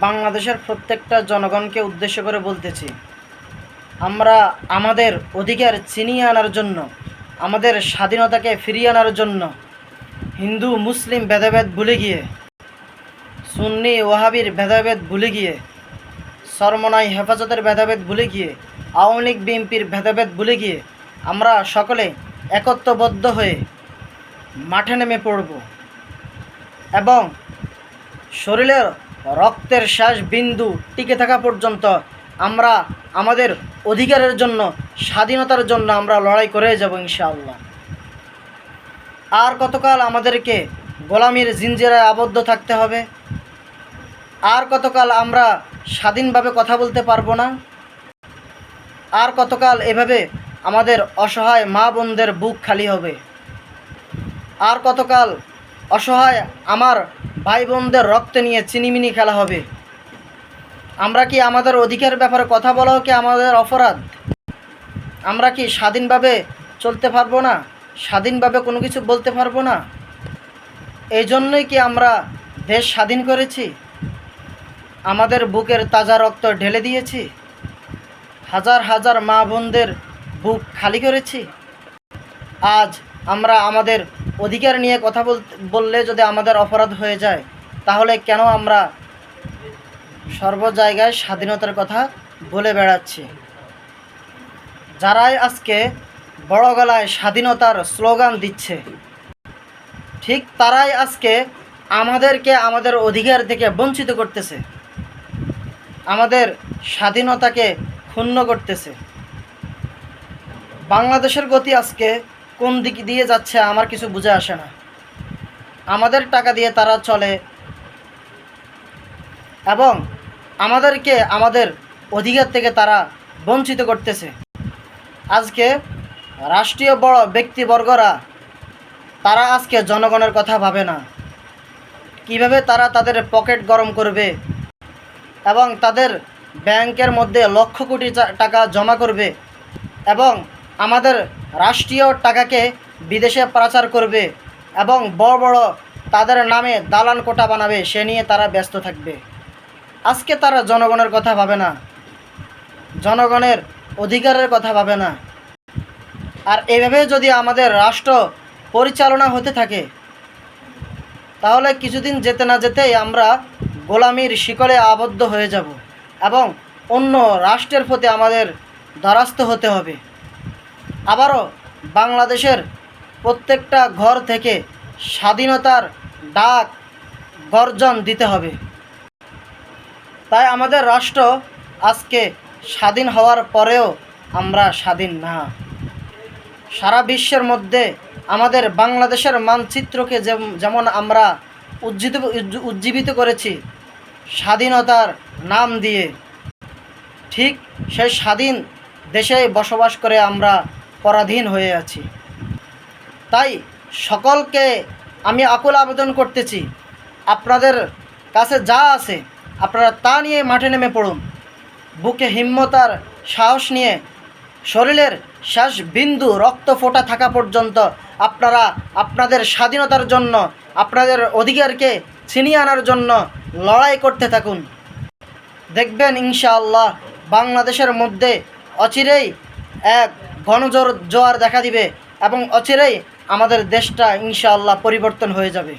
বাংলাদেশের প্রত্যেকটা জনগণকে উদ্দেশ্য করে বলতেছি, আমরা আমাদের অধিকার ছিনিয়ে আনার জন্য, আমাদের স্বাধীনতাকে ফিরিয়ে আনার জন্য হিন্দু মুসলিম ভেদাভেদ ভুলে গিয়ে, সুন্নি ওয়াহাবির ভেদাভেদ ভুলে গিয়ে, চরমনাই হেফাজতের ভেদাভেদ ভুলে গিয়ে, আওয়ামী লীগ বিএনপির ভেদাভেদ ভুলে গিয়ে আমরা সকলে একত্রবদ্ধ হয়ে মাঠে নেমে পড়ব এবং শরীরের রক্তের শেষ বিন্দু টিকে থাকা পর্যন্ত আমরা আমাদের অধিকারের জন্য, স্বাধীনতার জন্য আমরা লড়াই করে যাব ইনশাআল্লাহ। আর কতকাল আমাদেরকে গোলামির জিঞ্জিরায় আবদ্ধ থাকতে হবে? আর কতকাল আমরা স্বাধীনভাবে কথা বলতে পারবো না? আর কতকাল এভাবে আমাদের অসহায় মা বোনদের বুক খালি হবে? আর কতকাল অসহায় আমার ভাই বোনদের রক্ত নিয়ে চিনিমিনি খেলা হবে? আমরা কি আমাদের অধিকার ব্যাপারে কথা বলাও কি আমাদের অপরাধ? আমরা কি স্বাধীনভাবে চলতে পারবো না? স্বাধীনভাবে কোনো কিছু বলতে পারবো না? এই জন্যই কি আমরা দেশ স্বাধীন করেছি? আমাদের বুকের তাজা রক্ত ঢেলে দিয়েছি? হাজার হাজার মা বোনদের বুক খালি করেছি? আজ আমরা আমাদের অধিকার নিয়ে কথা বললে যদি আমাদের অপরাধ হয়ে যায়, তাহলে কেন আমরা সর্ব জায়গায় স্বাধীনতার কথা বলে বেড়াচ্ছি? যারাই আজকে বড় গলায় স্বাধীনতার স্লোগান দিচ্ছে, ঠিক তারাই আজকে আমাদেরকে আমাদের অধিকার থেকে বঞ্চিত করতেছে, আমাদের স্বাধীনতাকে ক্ষুণ্ণ করতেছে। বাংলাদেশের গতি আজকে কোন দিক দিয়ে যাচ্ছে আমার কিছু বুঝে আসে না। আমাদের টাকা দিয়ে তারা চলে এবং আমাদেরকে আমাদের অধিকার থেকে তারা বঞ্চিত করতেছে। আজকে রাষ্ট্রীয় বড় ব্যক্তিবর্গরা তারা আজকে জনগণের কথা ভাবে না। কিভাবে তারা তাদের পকেট গরম করবে এবং তাদের ব্যাংকের মধ্যে লক্ষ কোটি টাকা জমা করবে এবং আমাদের রাষ্ট্রীয় টাকাকে বিদেশে পাচার করবে এবং বড় বড় তাদের নামে দালান কোঠা বানাবে, সে নিয়ে তারা ব্যস্ত থাকবে। আজকে তারা জনগণের কথা ভাবে না, জনগণের অধিকারের কথা ভাবে না। আর এভাবে যদি আমাদের রাষ্ট্র পরিচালনা হতে থাকে, তাহলে কিছুদিন যেতে না যেতেই আমরা গোলামির শিকলে আবদ্ধ হয়ে যাব এবং অন্য রাষ্ট্রের প্রতি আমাদের দ্বারস্থ হতে হবে। আবারও বাংলাদেশের প্রত্যেকটা ঘর থেকে স্বাধীনতার ডাক গর্জন দিতে হবে। তাই আমাদের রাষ্ট্র আজকে স্বাধীন হওয়ার পরেও আমরা স্বাধীন না। সারা বিশ্বের মধ্যে আমাদের বাংলাদেশের মানচিত্রকে যেমন আমরা উজ্জীবিত করেছি স্বাধীনতার নাম দিয়ে, ঠিক সেই স্বাধীন দেশে বসবাস করে আমরা পরাধীন হয়ে আছি। তাই সকলকে আমি আকুল আবেদন করতেছি, আপনাদের কাছে যা আছে আপনারা তা নিয়ে মাঠে নেমে পড়ুন। বুকে হিম্মত আর সাহস নিয়ে শরীরের শেষ বিন্দু রক্ত ফোটা থাকা পর্যন্ত আপনারা আপনাদের স্বাধীনতার জন্য, আপনাদের অধিকারকে ছিনিয়ে আনার জন্য লড়াই করতে থাকুন। দেখবেন ইনশাআল্লাহ বাংলাদেশের মধ্যে অচিরেই এক গণজোয়ার দেখা দিবে এবং অচিরেই আমাদের দেশটা ইনশাআল্লাহ পরিবর্তন হয়ে যাবে।